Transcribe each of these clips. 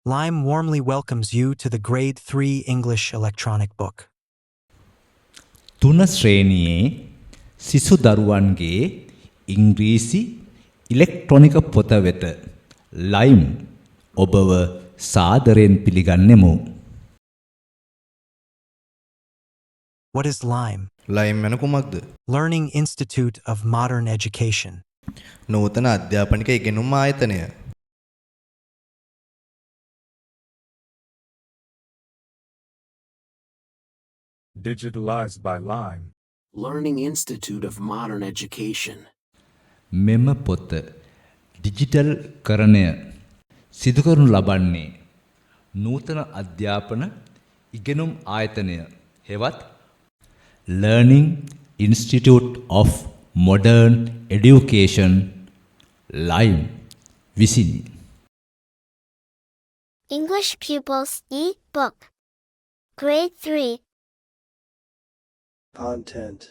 Lime warmly welcomes you to the Grade 3 English electronic book. තුන ශ්‍රේණියේ සිසු දරුවන්ගේ ඉංග්‍රීසි ඉලෙක්ට්‍රොනික පොත වෙත ලයිම් ඔබව සාදරයෙන් පිළිගන්නෙමු. What is Lime? ලයිම් යන කුමක්ද? Learning Institute of Modern Education. නූතන අධ්‍යාපනික ඉගෙනුම් ආයතනය. Digitalized by Lime. Learning Institute of Modern Education. මෙම පොත ඩිජිටල් කරණය සිදු කරනු ලබන්නේ නූතන අධ්‍යාපන ඉගෙනුම් ආයතනය හෙවත් Learning Institute of Modern Education Lime විසිනි. English Pupils e-book. Grade 3. Content.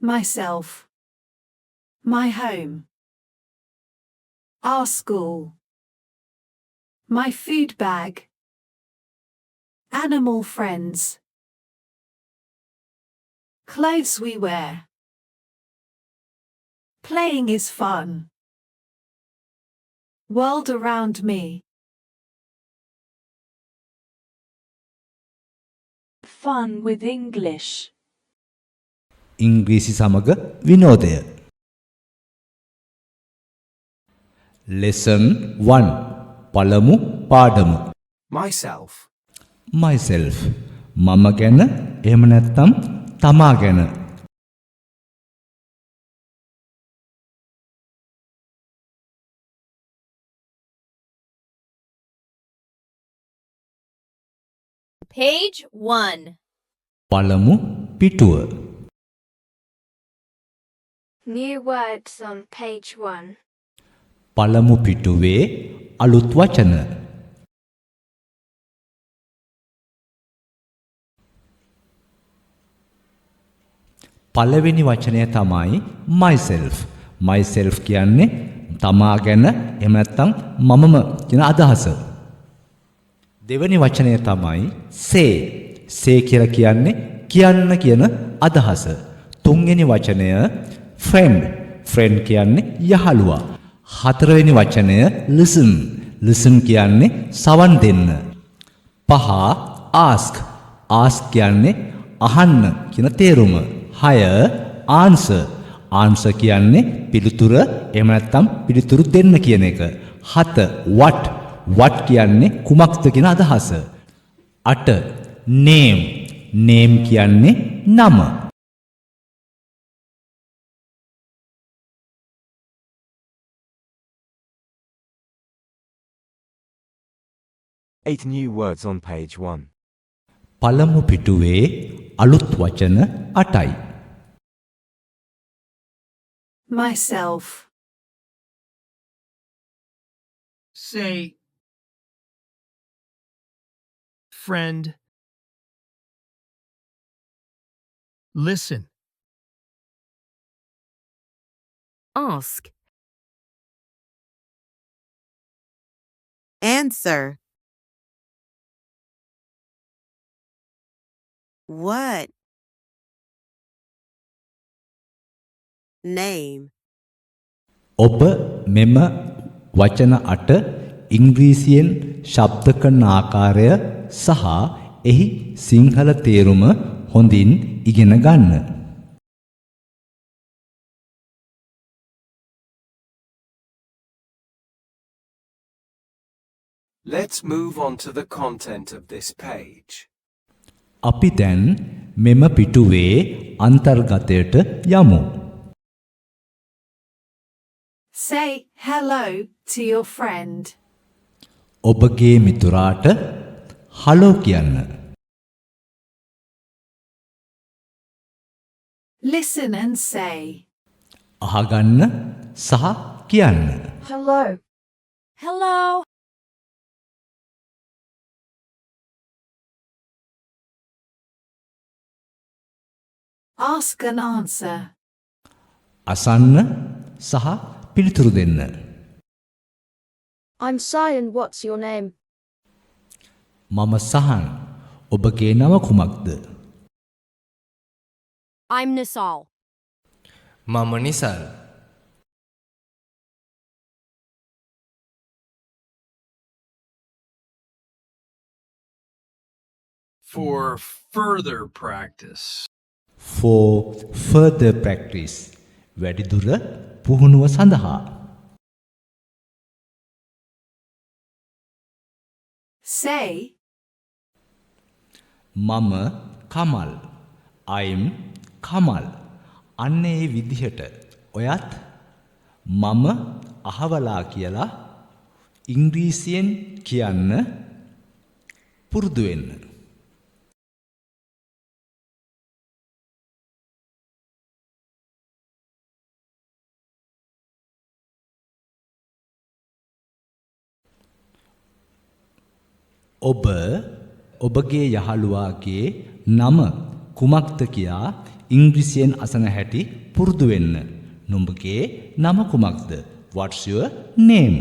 Myself. My home. Our school. My food bag. Animal friends. Clothes we wear. Playing is fun. World around me. Fun with English. ඉංග්‍රීසි සමග විනෝදය. Lesson 1 පළමු පාඩම. Myself. Myself මම ගැන එහෙම නැත්නම් තමා ගැන. Page 1. පළමු පිටුව. New words on page 1. පළමු පිටුවේ අලුත් වචන. පළවෙනි වචනය තමයි myself. myself කියන්නේ තමා ගැන එහෙම නැත්නම් මමම කියන අදහස. දෙවෙනි වචනය තමයි say. say කියලා කියන්නේ කියන්න කියන අදහස. තුන්වෙනි වචනය friend. friend කියන්නේ යහළුවා. හතරවෙනි වචනය listen. listen කියන්නේ සවන් දෙන්න. පහ ask. ask කියන්නේ අහන්න කියන තේරුම. 6 answer. answer කියන්නේ පිළිතුර එහෙම නැත්නම් පිළිතුරු දෙන්න කියන එක. 7 what. what කියන්නේ කුමක්ද කියන අදහස. 8 name. name කියන්නේ නම. Eight new words on page 1. පළමු පිටුවේ අලුත් වචන 8යි. Myself. Say. Friend. Listen. Ask. Answer. What? Name. ඔබ මෙම වචන 8 ඉංග්‍රීසියෙන් ශබ්ද කරන ආකාරය සහ එහි සිංහල තේරුම හොඳින් ඉගෙන ගන්න. Let's move on to the content of this page. අපි දැන් මෙම පිටුවේ අන්තර්ගතයට යමු. Say hello to your friend. ඔබගේ මිතුරාට හලෝ කියන්න. Listen and say. අහගන්න සහ කියන්න. Hello. Hello. Ask and answer. අසන්න සහ පිළිතුරු දෙන්න. I'm Cyan, what's your name? මම සහන්. ඔබගේ නම කුමක්ද? I'm Nisal. මම Nisal. For further practice. For further practice. වැඩිදුර පුහුණුව සඳහා. Say, මම කමල්. I'm කමල්. අන්න ඒ විදිහට ඔයත් මම අහවලා කියලා ඉංග්‍රීසියෙන් කියන්න පුරුදු වෙන්න. ඔබ ඔබගේ යහළුවාගේ නම කුමක්ද කියා ඉංග්‍රීසියෙන් අසන හැටි පුරුදු වෙන්න. නුඹගේ නම කුමක්ද? What's your name?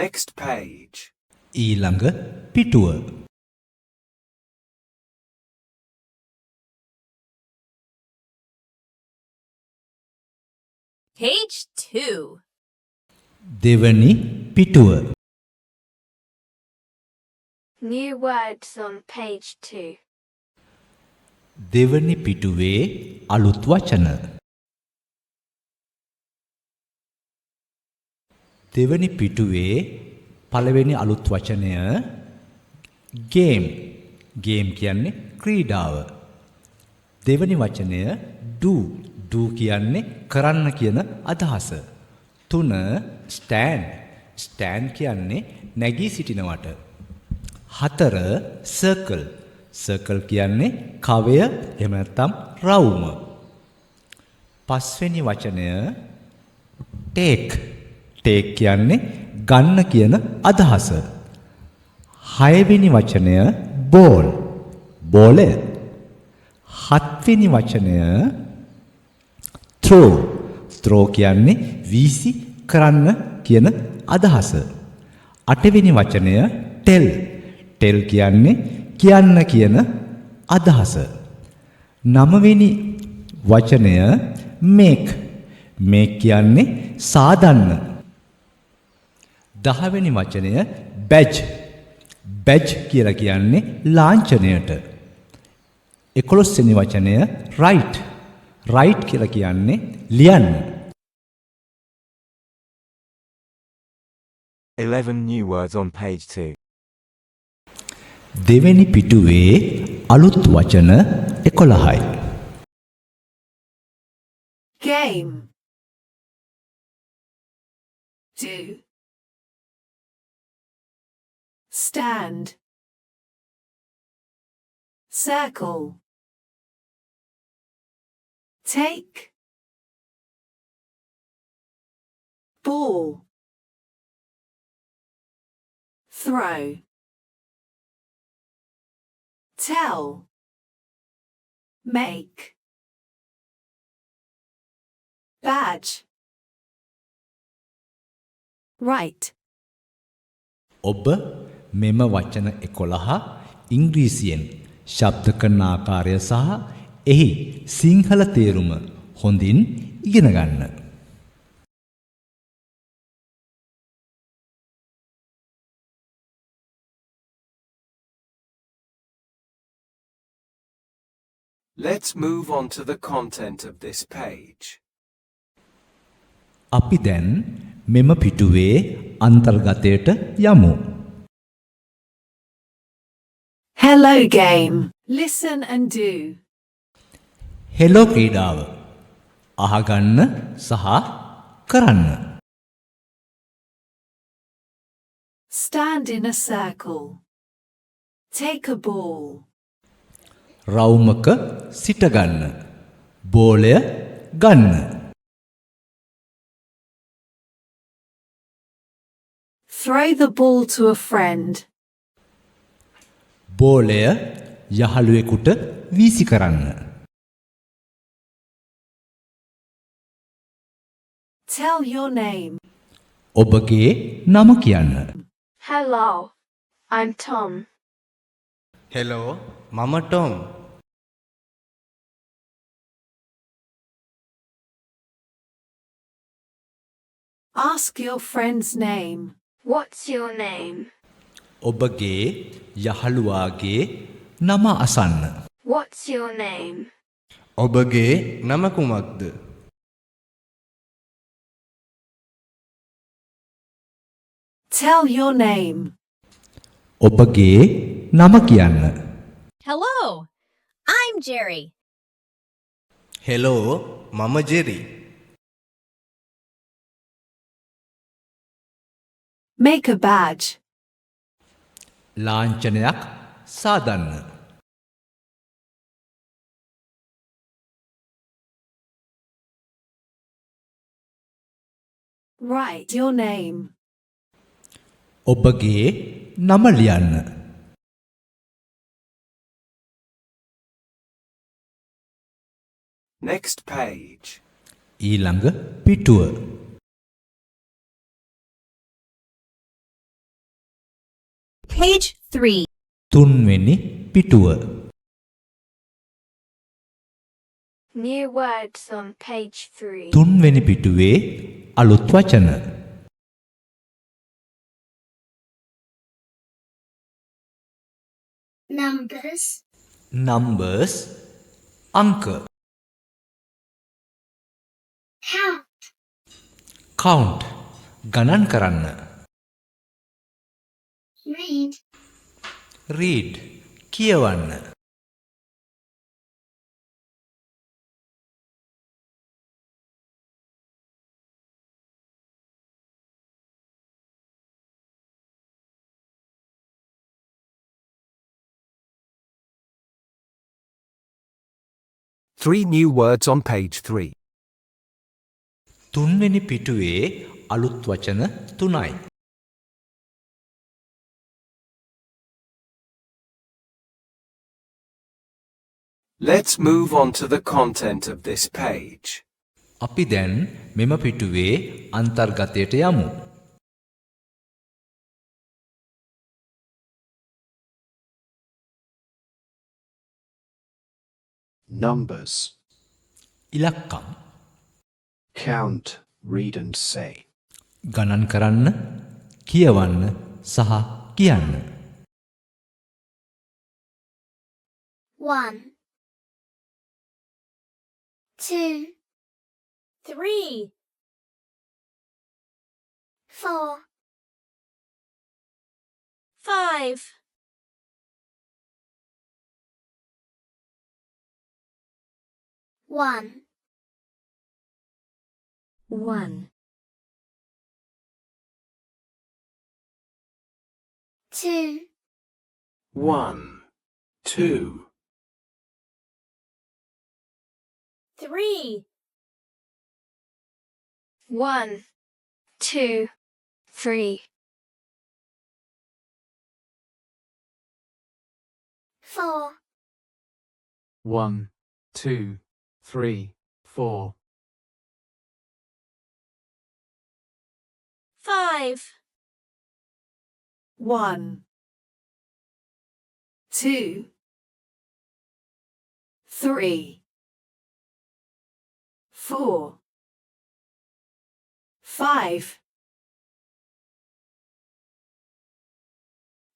Next page. ඊළඟ පිටුව. Page 2. දෙවනි පිටුව. New words on page 2. දෙවනි පිටුවේ අලුත් වචන. දෙවනි පිටුවේ පළවෙනි අලුත් වචනය ගේම්. ගේම් කියන්නේ ක්‍රීඩාව. දෙවනි වචනය do. do කියන්නේ කරන්න කියන අදහස. 3 stand. stand කියන්නේ නැගී සිටිනවට. 4 circle. circle කියන්නේ කවය එහෙම නැත්නම් රවුම. පස්වෙනි වචනය take. take කියන්නේ ගන්න කියන අදහස. 6 වෙනි වචනය ball. බෝලය. 7 වෙනි වචනය throw. throw කියන්නේ වීසි කරන්න කියන අදහස. 8 වෙනි වචනය tell. tell කියන්නේ කියන්න කියන අදහස. 9 වෙනි වචනය make. make කියන්නේ සාදන්න. 10 වෙනි වචනය badge. badge කියලා කියන්නේ ලාංඡනයට. 11 වෙනි වචනය write. write කියලා කියන්නේ ලියන්න. 11 new words on page 2. දෙවෙනි පිටුවේ අලුත් වචන 11යි. game. Do. Stand. Circle. Take. Ball. Throw. Tell. Make. Badge. Write. ඔබ මෙම වචන 11 ඉංග්‍රීසියෙන් ශබ්ද කරන ආකාරය සහ එහි සිංහල තේරුම හොඳින් ඉගෙන ගන්න. Let's move on to the content of this page. අපි දැන් මෙම පිටුවේ අන්තර්ගතයට යමු. Hello game. Listen and do. Hello ක්‍රීඩාව. අහගන්න සහ කරන්න. Stand in a circle. Take a ball. රවුමක සිටගන්න. බෝලය ගන්න. Throw the ball to a friend. බෝලය යහළුවෙකුට වීසි කරන්න. Tell your name. ඔබගේ නම කියන්න. Hello, I'm Tom. හෙලෝ මම Tom. Ask your friend's name. What's your name? ඔබගේ යහළුවාගේ නම අසන්න. What's your name? ඔබගේ නම කුමක්ද? Tell your name. ඔබගේ නම කියන්න. Hello, I'm Jerry. හෙලෝ මම ජෙරි. Make a badge. ලාංඡනයක් සාදන්න. Write your name. ඔබගේ නම ලියන්න. Next page. ඊළඟ පිටුව. Page 3. තුන්වෙනි පිටුව. New words on page 3. තුන්වෙනි පිටුවේ අලුත් වචන. Numbers. numbers අංක. Count. count ගණන් කරන්න. Read. read කියවන්න. Three new words on page 3. තුන්වෙනි පිටුවේ අලුත් වචන 3යි. Let's move on to the content of this page. අපි දැන් මෙම පිටුවේ අන්තර්ගතයට යමු. Numbers. ඉලක්කම් Count, read and say. ගණන් කරන්න, කියවන්න සහ කියන්න. 1, 2, 3. 4, 5. 1, 1. 2, 1, 2, 3. 1, 2, 3. 4, 1, 2, 3, 4. 5. 1, 2, 3, 4, 5.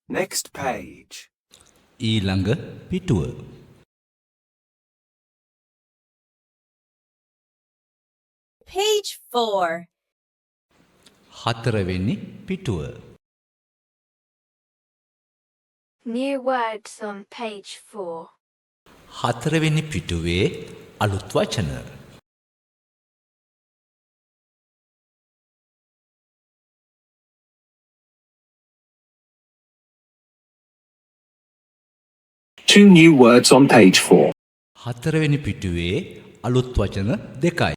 Next page. ඊළඟ පිටුව. Page 4. හතරවෙනි පිටුව. new words on page 4. හතරවෙනි පිටුවේ අලුත් වචන. Two new words on page 4. හතරවෙනි පිටුවේ අලුත් වචන 2යි.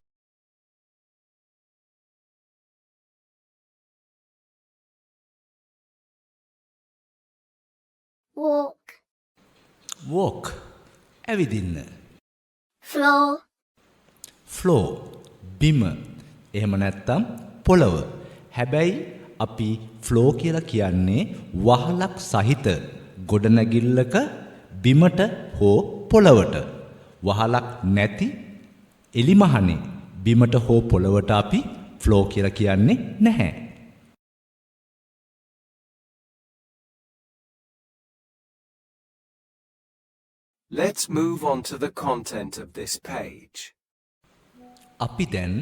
walk, walk ඇවිදින්න. floor, floor බිම. එහෙම නැත්තම් පොළව. හැබැයි අපි ෆ්ලෝ කියලා කියන්නේ වහලක් සහිත ගොඩනැගිල්ලක බිමට හෝ පොළවට. වහලක් නැති එලිමහනේ බිමට හෝ පොළවට අපි ෆ්ලෝ කියලා කියන්නේ නැහැ. Let's move on to the content of this page. අපි දැන්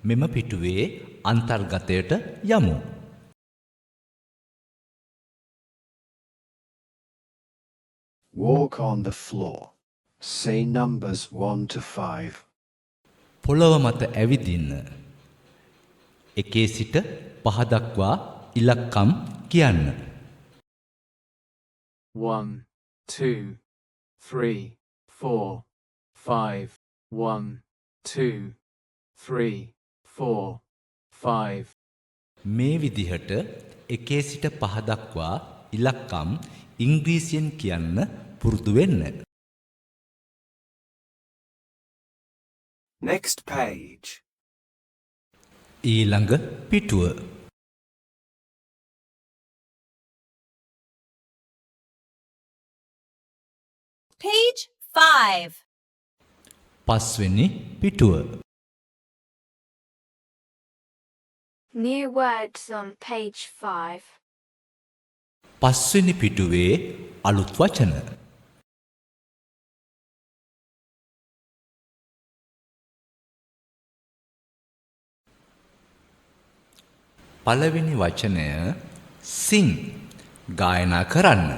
මෙම පිටුවේ අන්තර්ගතයට යමු. Walk on the floor. Say numbers 1 to 5. පොළව මත ඇවිදින්න. එකේ සිට පහ දක්වා ඉලක්කම් කියන්න. 1, 2, 3, 4, 5. 1, 2, 3, 4, 5. මේ විදිහට එකේ සිට පහ දක්වා ඉලක්කම් ඉංග්‍රීසියෙන් කියන්න පුරුදු වෙන්න. Next page. ඊළඟ පිටුව. Page 5. පස්වෙනි පිටුව. new words on page 5. පස්වෙනි පිටුවේ අලුත් වචන. පළවෙනි වචනය sing ගායනා කරන්න.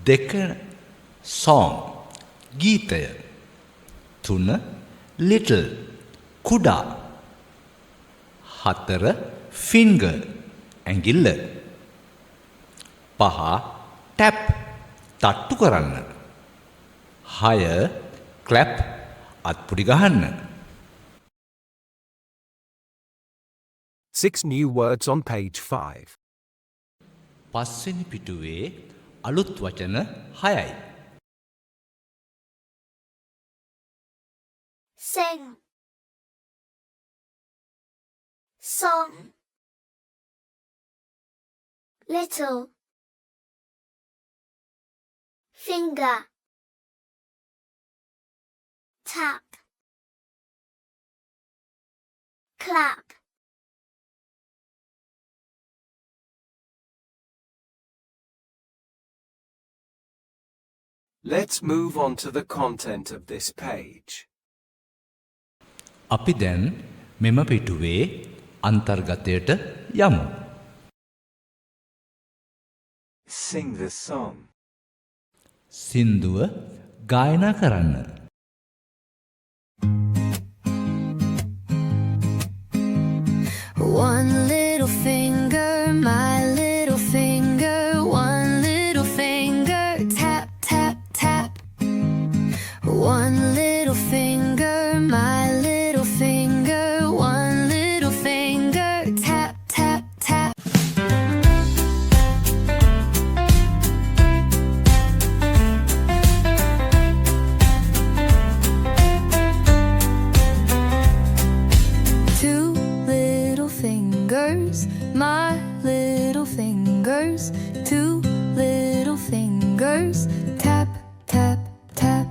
දෙක song ගීතය. තුන little කුඩා. හතර finger ඇඟිල්ල. පහ tap තට්ටු කරන්න. හය clap අත්පුඩි ගහන්න. 6 new words on page 5. පස්වෙනි පිටුවේ අලුත් වචන 6යි. Sing, song, little, finger, tap, clap. Let's move on to the content of this page. අපි දැන් මෙම පිටුවේ අන්තර්ගතයට යමු. Sing the song. සින්දුව ගායනා කරන්න. One little finger, my little finger, one little finger, tap, tap, tap. One little finger, my little finger, one little finger, tap, tap, tap. Two little fingers, my little fingers, two little fingers, tap, tap, tap.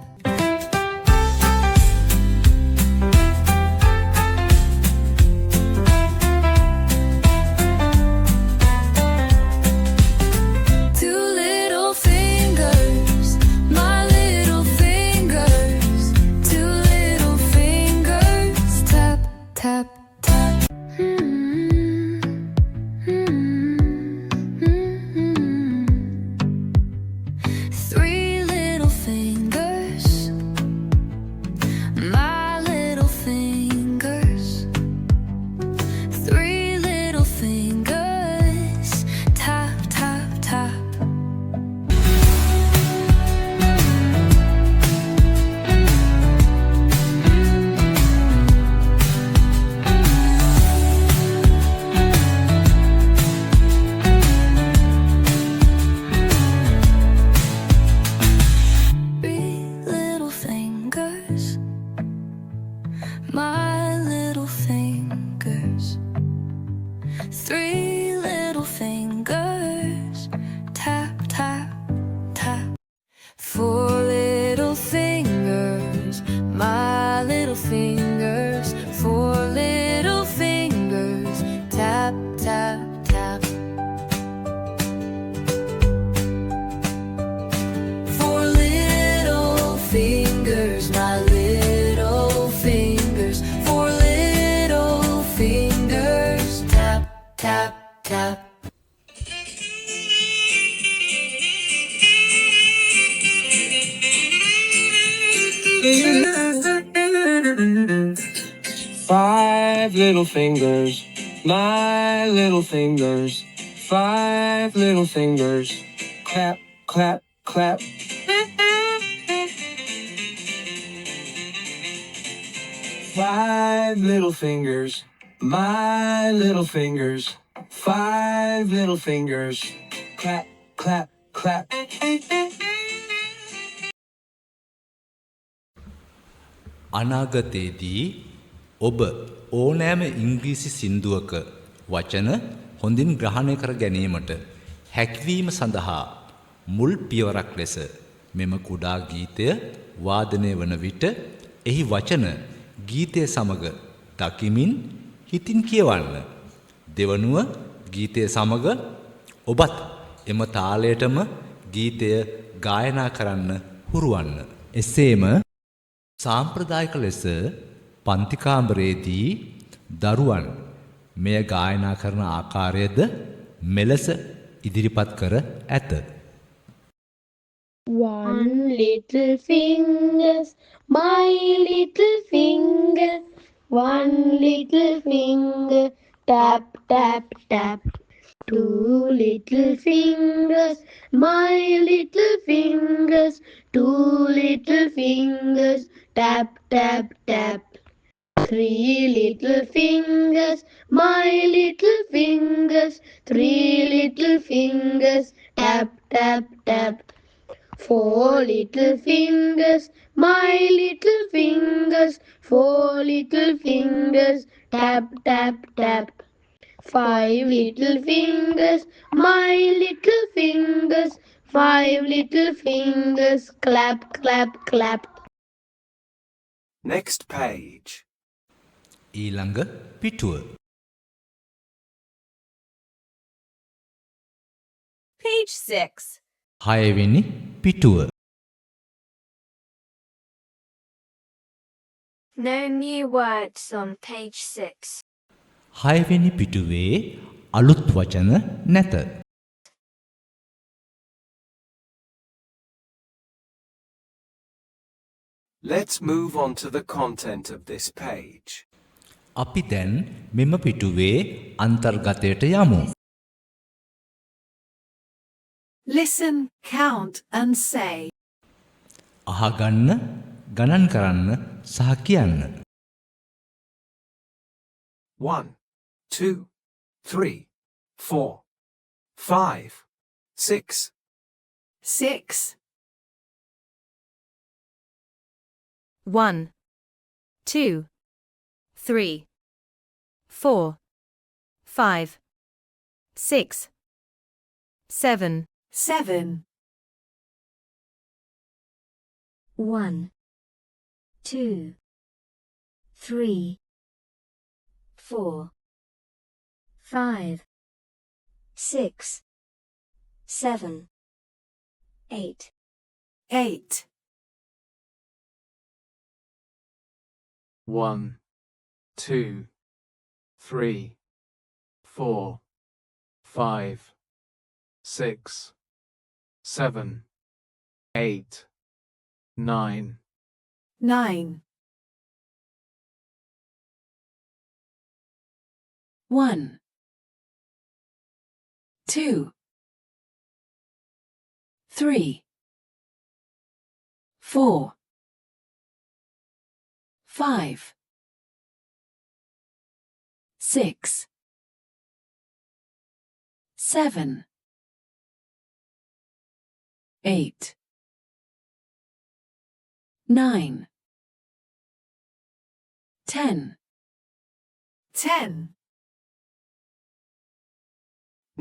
Two little fingers, my little fingers, two little fingers, tap, tap, tap. Three Three little fingers, tap, tap, tap. Four little fingers, my little fingers. Four little fingers, tap, tap, tap. Four little fingers, my little fingers. Four little fingers, tap, tap, tap. Five little fingers, my little fingers. Five little fingers, clap, clap, clap. Five little fingers, my little fingers. Five little fingers, clap, clap, clap. අනාගතයේදී ඔබ ඕනෑම ඉංග්‍රීසි සින්දුවක වචන හොඳින් ග්‍රහණය කර ගැනීමට හැකිවීම සඳහා මුල් පියවරක් ලෙස මෙම කුඩා ගීතය වාදනය වන විට එහි වචන ගීතය සමග දකිමින් හිතින් කියවන්න. දෙවනුව ගීතය සමග ඔබත් එම තාලයටම ගීතය ගායනා කරන්න හුරුවන්න. එසේම සාම්ප්‍රදායික ලෙස පන්තිකාමරයේදී දරුවන් මෙය ගායනා කරන ආකාරයද මෙලෙස ඉදිරිපත් කර ඇත. One little fingers, my little finger. One little finger, tap, tap, tap. Two little fingers, my little fingers. Two little fingers, tap, tap, tap. Three little fingers, my little fingers. Three little fingers, tap, tap, tap. Four little fingers, my little fingers. Four little fingers, tap, tap, tap. Five little fingers, my little fingers. Five little fingers, clap, clap, clap. Next page. ඊළඟ පිටුව. Page 6. 6 වෙනි පිටුව. No new words on page 6. 6 වෙනි පිටුවේ අලුත් වචන නැත. Let's move on to the content of this page. අපි දැන් මෙම පිටුවේ අන්තර්ගතයට යමු. Listen, count, and say. අහගන්න, ගණන් කරන්න සහ කියන්න. 1, 2, 3, 4, 5, 6. 6. 1, 2, 3, 4, 5, 6, 7. 7. 1, 2, 3, 4, 5, 6, 7, 8. 8. 1, 2, 3, 4, 5, 6, 7, 8, 9. 9. 1, 2, 3, 4, 5, 6, 7, 8, 9, 10. 10.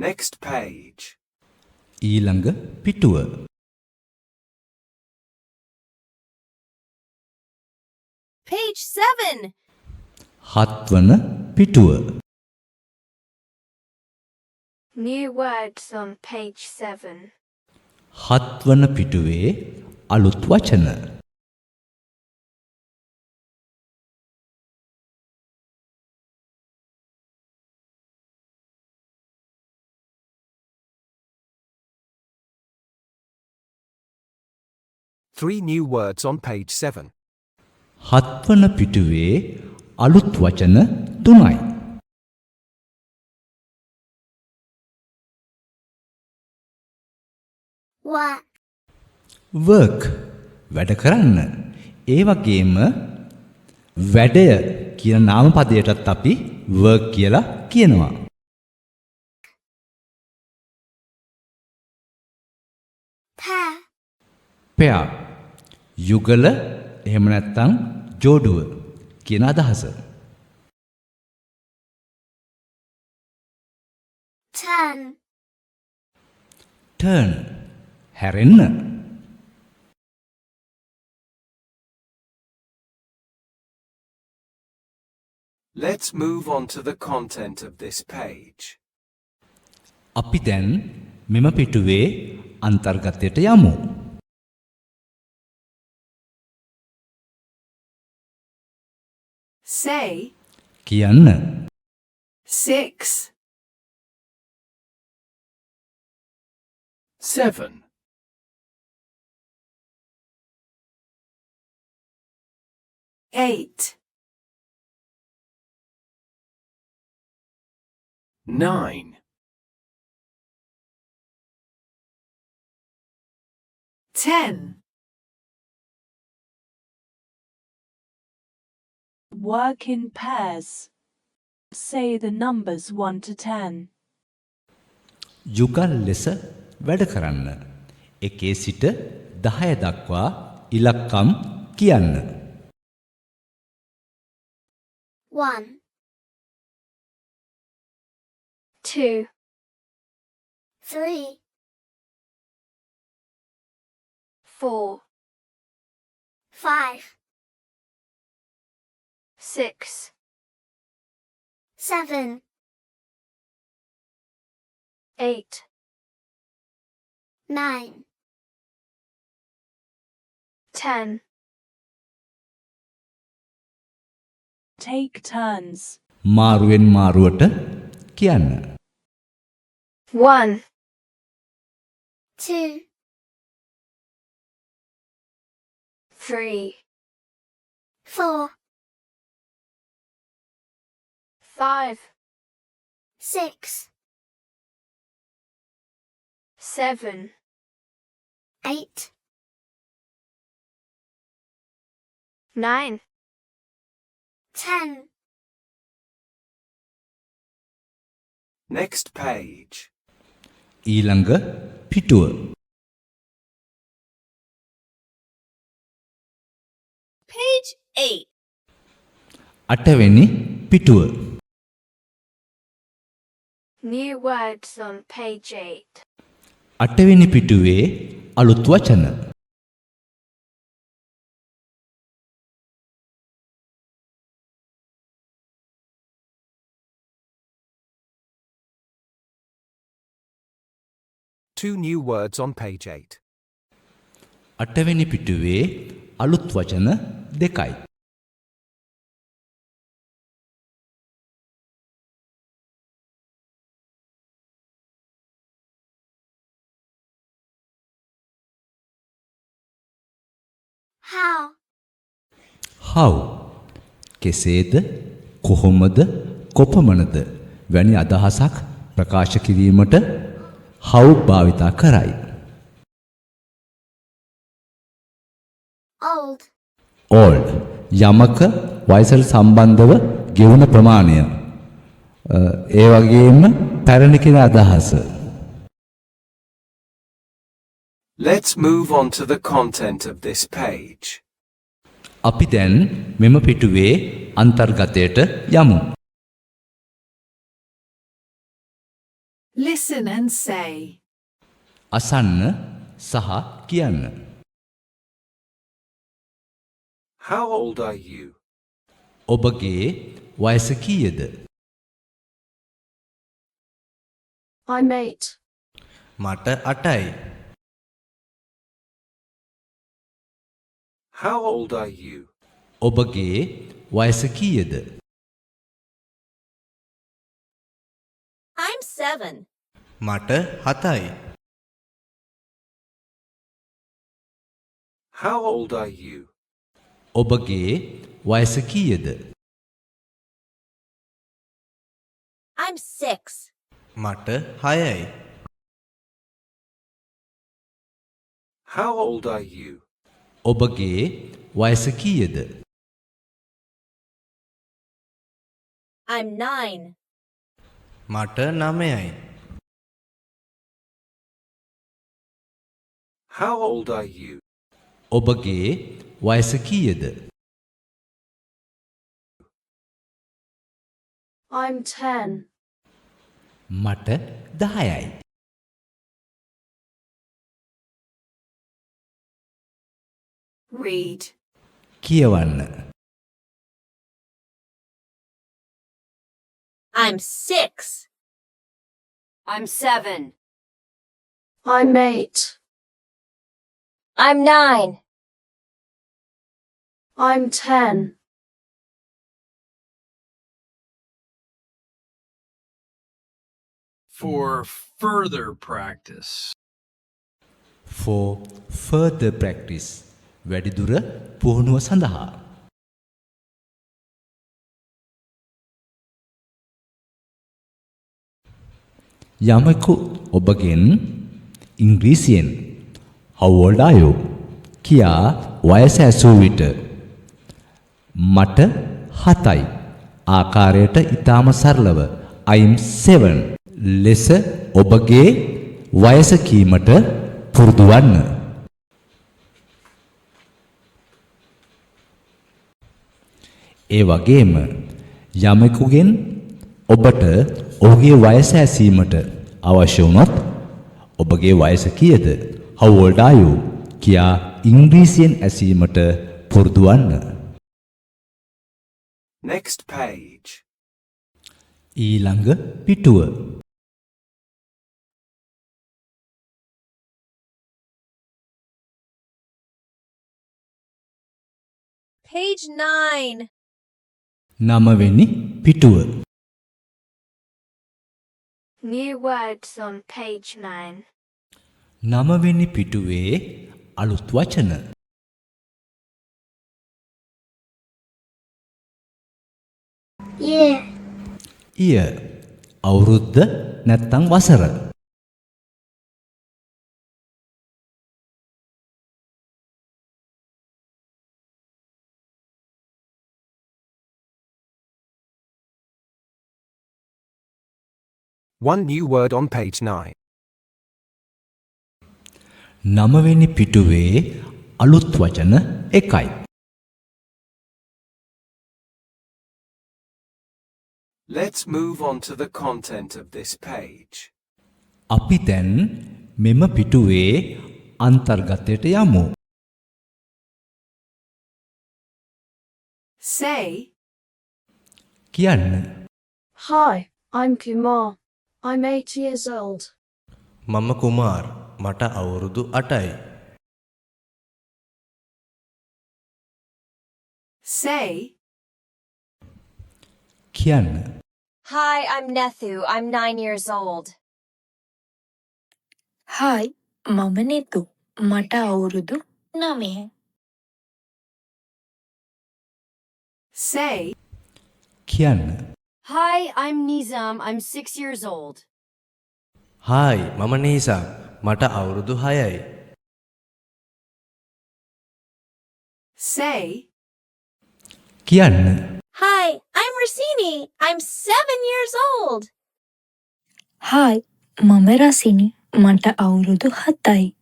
Next page. ඊළඟ පිටුව. Page 7. 7 වන පිටුව. New words on page 7. 7 වන පිටුවේ අලුත් වචන. Three new words on page 7. 7 වන පිටුවේ අලුත් වචන 3යි. What? work වැඩ කරන්න. ඒ වගේම වැඩය කියන නාම පදයටත් අපි work කියලා කියනවා. Pair. pair යුගල එහෙම නැත්නම් ජෝඩුව කියන අදහස. Turn. turn හැරෙන්න. Let's move on to the content of this page. අපි දැන් මෙම පිටුවේ අන්තර්ගතයට යමු. Say කියන්න. 6, 7, 8, 9, 10. Work in pairs. Say the numbers 1 to 10. යුගල් ලෙස වැඩ කරන්න. 1 සිට 10 දක්වා ඉලක්කම් කියන්න. 1, 2, 3, 4, 5, 6, 7, 8, 9, 10. Take turns. මාරුවෙන් මාරුවට කියන්න. 1, 2, 3, 4, 5, 6, 7, 8, 9, 10. Next page. ඊළඟ පිටුව. Page 8. 8 වෙනි පිටුව. New words on page 8. 8 වෙනි පිටුවේ අලුත් වචන. Two new words on page 8. 8 වෙනි පිටුවේ අලුත් වචන 2යි. How? how කෙසේද කොහොමද කොපමණද වැනි අදහසක් ප්‍රකාශ කිරීමට how භාවිතා කරයි. Old. old යමක වයසට සම්බන්ධව ගෙවන ප්‍රමාණය. ඒ වගේම පැරණි කියන අදහස. Let's move on to the content of this page. අපි දැන් මෙම පිටුවේ අන්තර්ගතයට යමු. Listen and say. අසන්න සහ කියන්න. How old are you? ඔබගේ වයස කීයද? I'm 8. මට 8යි. How old are you? ඔබගේ වයස කීයද? I'm 7. මට 7යි. How old are you? ඔබගේ වයස කීයද? I'm 6. මට 6යි. How old are you? ඔබගේ වයස කීයද? I'm 9. මට 9යි. How old are you? ඔබගේ වයස කීයද? I'm 10. මට 10යි. Read. කියවන්න. I'm 6. I'm 7. I'm 8. I'm 9. I'm 10. For further practice. For further practice. වැඩිදුර පුහුණුව සඳහා. යමෙකු ඔබගෙන් ඉංග්‍රීසියෙන් How old are you? කියා වයස ඇසූ විට මට 7යි ආකාරයට ඊටාම සරලව I'm 7 ලෙස ඔබගේ වයස කීමට පුරුදු වන්න. ඒ වගේම යමෙකුගෙන් ඔබට ඔහුගේ වයස ඇසීමට අවශ්‍ය වුණොත් ඔබගේ වයස කීයද? How old are you? කියා ඉංග්‍රීසියෙන් ඇසීමට පුරුදු වන්න. Next page. ඊළඟ පිටුව. Page 9. 9 වෙනි පිටුව. New words on page 9. 9 වෙනි පිටුවේ අලුත් වචන. Yeah. ඊය අවුරුද්ද නැත්තම් වසර. One new word on page 9. 9 වෙනි පිටුවේ අලුත් වචන 1යි. Let's move on to the content of this page. අපි දැන් මෙම පිටුවේ අන්තර්ගතයට යමු. Say. කියන්න. Hi, I'm Kumar. I'm 8 years old. මම කුමාර්. මට අවුරුදු 8යි. Say. කියන්න. Hi, I'm Nethu. I'm 9 years old. Hi, මම නෙතු. මට අවුරුදු 9. Say. කියන්න. Hi, I'm Nizam. I'm 6 years old. Hi මම නීසම්. මට අවුරුදු 6යි. Say. කියන්න. Hi, I'm Rossini. I'm 7 years old. Hi, මම රසිනි. මට අවුරුදු 7යි.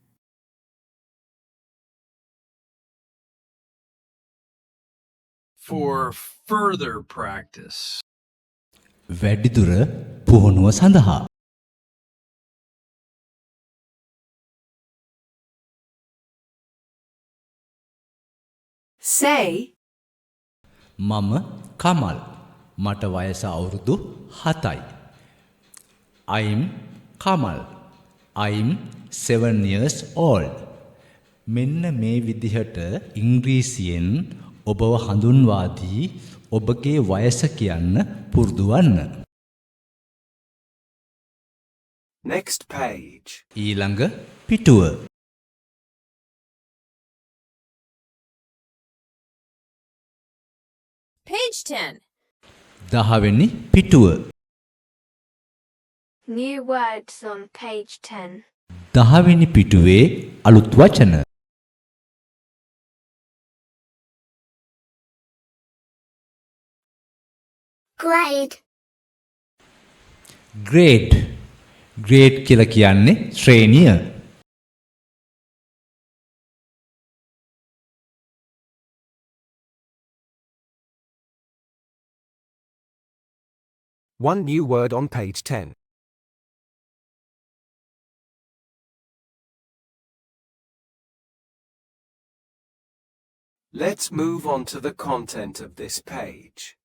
For further practice. වැඩිදුර පුහුණුව සඳහා. Say. මම කමල්. මට වයස අවුරුදු 7යි. I'm Kamal. I'm 7 years old. මෙන්න මේ විදිහට ඉංග්‍රීසියෙන් ඔබව හඳුන්වා දී ඔබගේ වයස කියන්න පුරුදු වන්න. Next page. ඊළඟ පිටුව. Page 10. 10 වෙනි පිටුව. New words on page 10. 10 වෙනි පිටුවේ අලුත් වචන. Grade. grade. grade කියලා කියන්නේ ශ්‍රේණිය. One new word on page 10. Let's move on to the content of this page.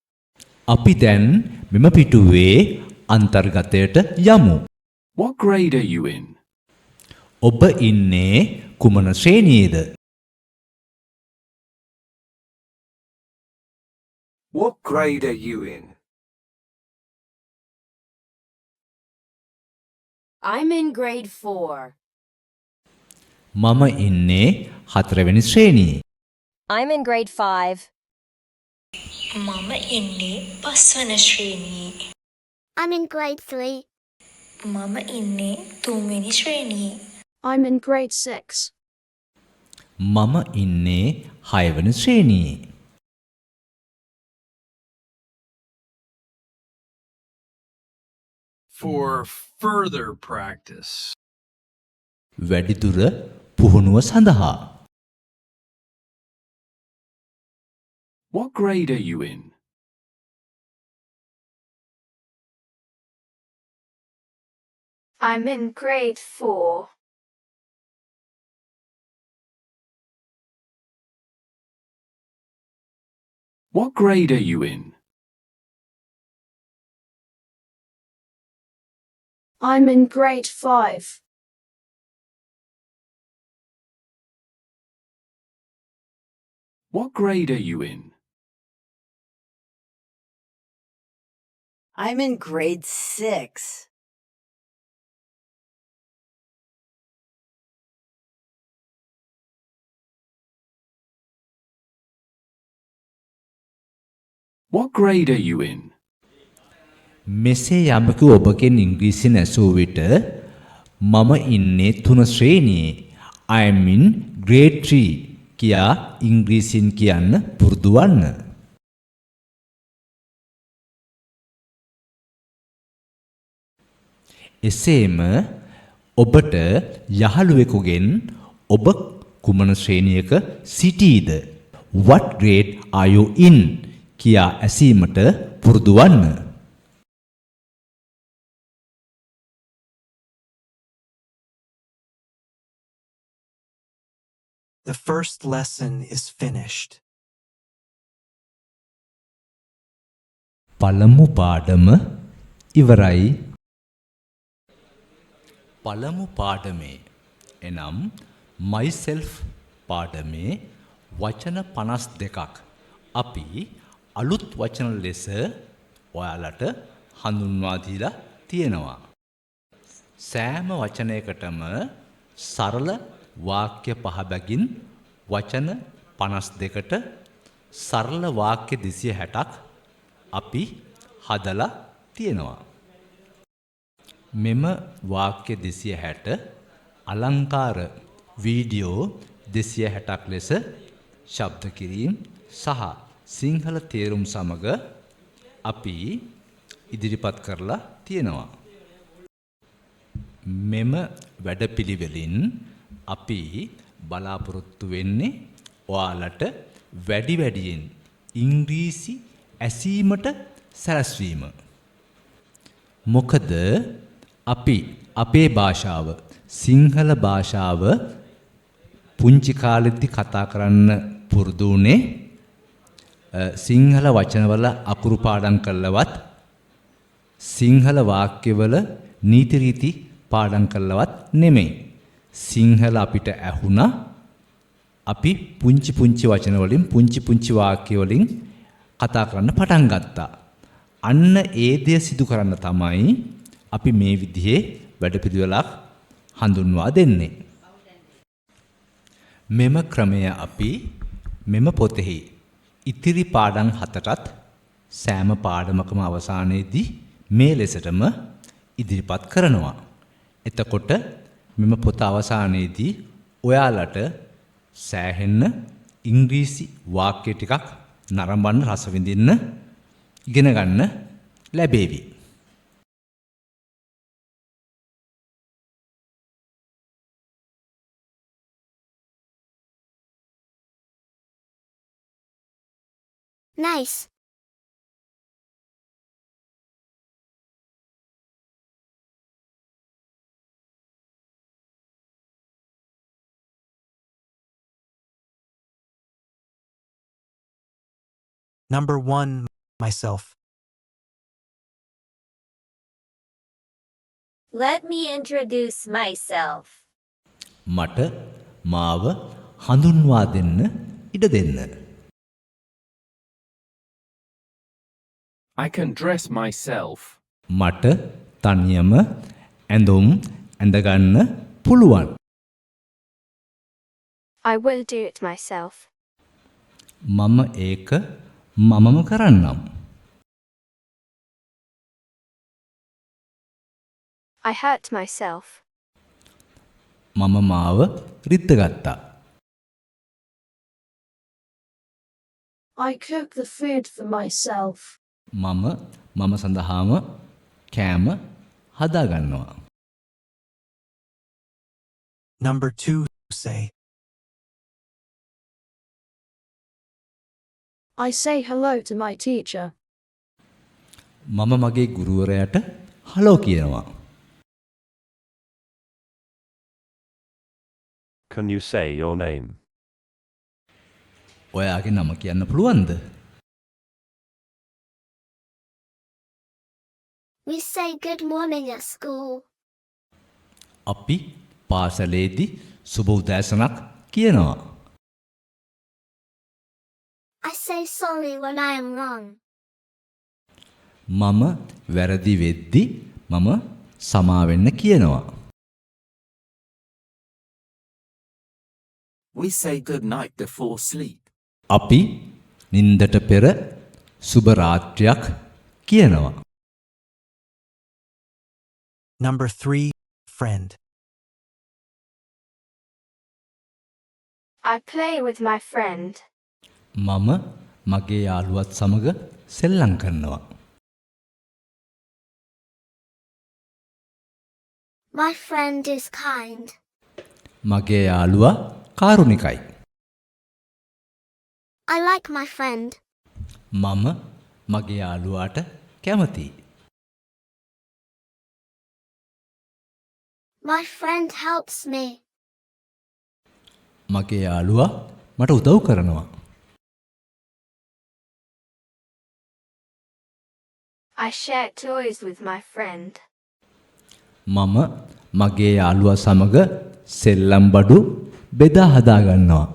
අපි දැන් මෙම පිටුවේ අන්තර්ගතයට යමු. What grade are you in? ඔබ ඉන්නේ කුමන ශ්‍රේණියේද? What grade are you in? I'm in grade 4. මම ඉන්නේ 4 වෙනි ශ්‍රේණියේ. I'm in grade 5. මම ඉන්නේ 5 වන ශ්‍රේණියේ. I'm in grade 3. මම ඉන්නේ 3 වෙනි ශ්‍රේණියේ. I'm in grade 6. මම ඉන්නේ 6 වෙනි ශ්‍රේණියේ. For further practice. වැඩිදුර පුහුණුව සඳහා. What grade are you in? I'm in grade 4. What grade are you in? I'm in grade 5. What grade are you in? I'm in grade 6. What grade are you in? මෙසේ යමකු ඔබගෙන් ඉංග්‍රීසි නැසූ විට මම ඉන්නේ 3 ශ්‍රේණියේ. I'm in grade 3 කියා ඉංග්‍රීසියෙන් කියන්න පුරුදු වන්න. එසේම ඔබට යහළුවෙකුගෙන් ඔබ කුමන ශ්‍රේණියක සිටීද? What grade are you in? කියා ඇසීමට පුරුදු වන්න. The first lesson is finished. පළමු පාඩම ඉවරයි. පළමු පාඩමේ එනම් myself පාඩමේ වචන 52ක් අපි අලුත් වචන ලෙස ඔයාලට හඳුන්වා දීලා තියෙනවා. සෑම වචනයකටම සරල වාක්‍ය 5 බැගින් වචන 52ට සරල වාක්‍ය 260ක් අපි හදලා තියෙනවා. මෙම වාක්‍ය 260 අලංකාර වීඩියෝ 260ක් ලෙස ශබ්ද කිරීම සහ සිංහල තේරුම් සමග අපි ඉදිරිපත් කරලා තියෙනවා. මෙම වැඩපිළිවෙලින් අපි බලාපොරොත්තු වෙන්නේ ඔයාලට වැඩියෙන් ඉංග්‍රීසි ඇසීමට සැලැස්වීම. මොකද අපි අපේ භාෂාව සිංහල භාෂාව පුංචි කාලෙද්දි කතා කරන්න පුරුදු වුණේ සිංහල වචනවල අකුරු පාඩම් කළවත් සිංහල වාක්‍යවල නීති රීති පාඩම් කළවත් නෙමෙයි. සිංහල අපිට ඇහුණා. අපි පුංචි පුංචි වචන වලින් පුංචි පුංචි වාක්‍ය වලින් කතා කරන්න පටන් ගත්තා. අන්න ඒ දේ සිදු කරන්න තමයි අපි මේ විදිහේ වැඩපිළිවෙලක් හඳුන්වා දෙන්නේ. මෙම ක්‍රමය අපි මෙම පොතෙහි ඉතිරි පාඩම් 7ටත් සෑම පාඩමකම අවසානයේදී මේ ලෙසටම ඉදිරිපත් කරනවා. එතකොට මෙම පොත අවසානයේදී ඔයාලට සෑහෙන්න ඉංග්‍රීසි වාක්‍ය ටිකක් නරඹන්න රස විඳින්න ඉගෙන ගන්න ලැබේවි. Nice. Number 1, myself. Let me introduce myself. මට මාව හඳුන්වා දෙන්න ඉඩ දෙන්න. I can dress myself. මට තනියම ඇඳුම් ඇඳගන්න පුළුවන්. I will do it myself. මම ඒක මමම කරන්නම්. I hurt myself. මම මාව රිද්දගත්තා. I cook the food for myself. මම සඳහාම කෑම හදාගන්නවා. Number 2, say. I say hello to my teacher. මම මගේ ගුරුවරයාට හලෝ කියනවා. Can you say your name? ඔයාගේ නම කියන්න පුළුවන්ද? We say good morning at school. අපි පාසලේදී සුබ උදෑසනක් කියනවා. I say sorry when I am wrong. මම වැරදි වෙද්දි මම සමා වෙන්න කියනවා. We say good night before sleep. අපි නින්දට පෙර සුබ රාත්‍රියක් කියනවා. Number 3, friend. I play with my friend. මම මගේ යාළුවත් සමග සෙල්ලම් කරනවා. My friend is kind. මගේ යාළුවා කාරුණිකයි. I like my friend. මම මගේ යාළුවාට කැමතියි. My friend helps me. මගේ යාළුවා මට උදව් කරනවා. I share toys with my friend. මම මගේ යාළුවා සමග සෙල්ලම් බඩු බෙදා හදා ගන්නවා.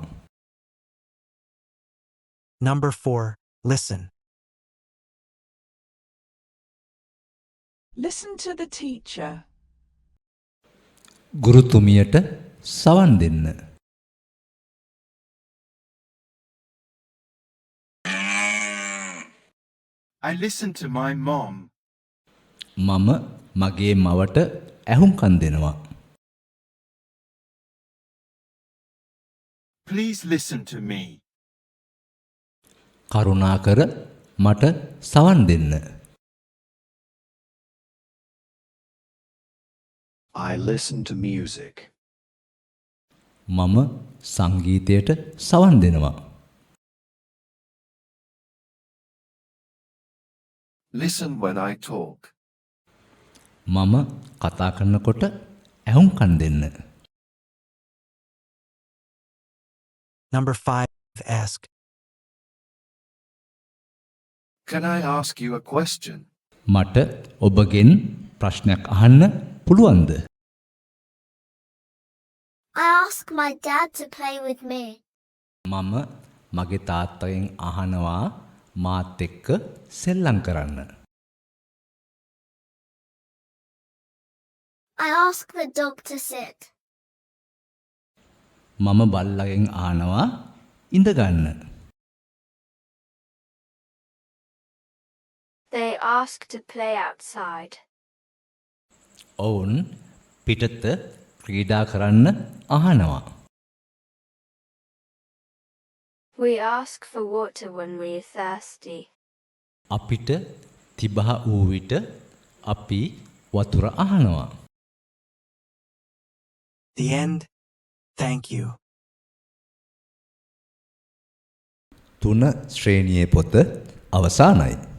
Number 4, listen. Listen to the teacher. ගුරුතුමියට සවන් දෙන්න. I listen to my mom. මම මගේ මවට ඇහුම්කන් දෙනවා. Please listen to me. කරුණාකර මට සවන් දෙන්න. I listen to music. මම සංගීතයට සවන් දෙනවා. Listen when I talk. මම කතා කරනකොට ඇහුම්කන් දෙන්න. Number 5, ask. Can I ask you a question? මට ඔබගෙන් ප්‍රශ්නයක් අහන්න පුළුවන්ද? I ask my dad to play with me. මම මගේ තාත්තගෙන් අහනවා මාත් එක්ක සෙල්ලම් කරන්න. I ask the dog to sit. මම බල්ලගෙන් අහනවා ඉඳගන්න. They ask to play outside. ඔවුන් පිටත ක්‍රීඩා කරන්න අහනවා. We ask for water when we're thirsty. අපිට තිබහ වූ විට අපි වතුර අහනවා. The end. Thank you. 3 ශ්‍රේණියේ පොත අවසానයි.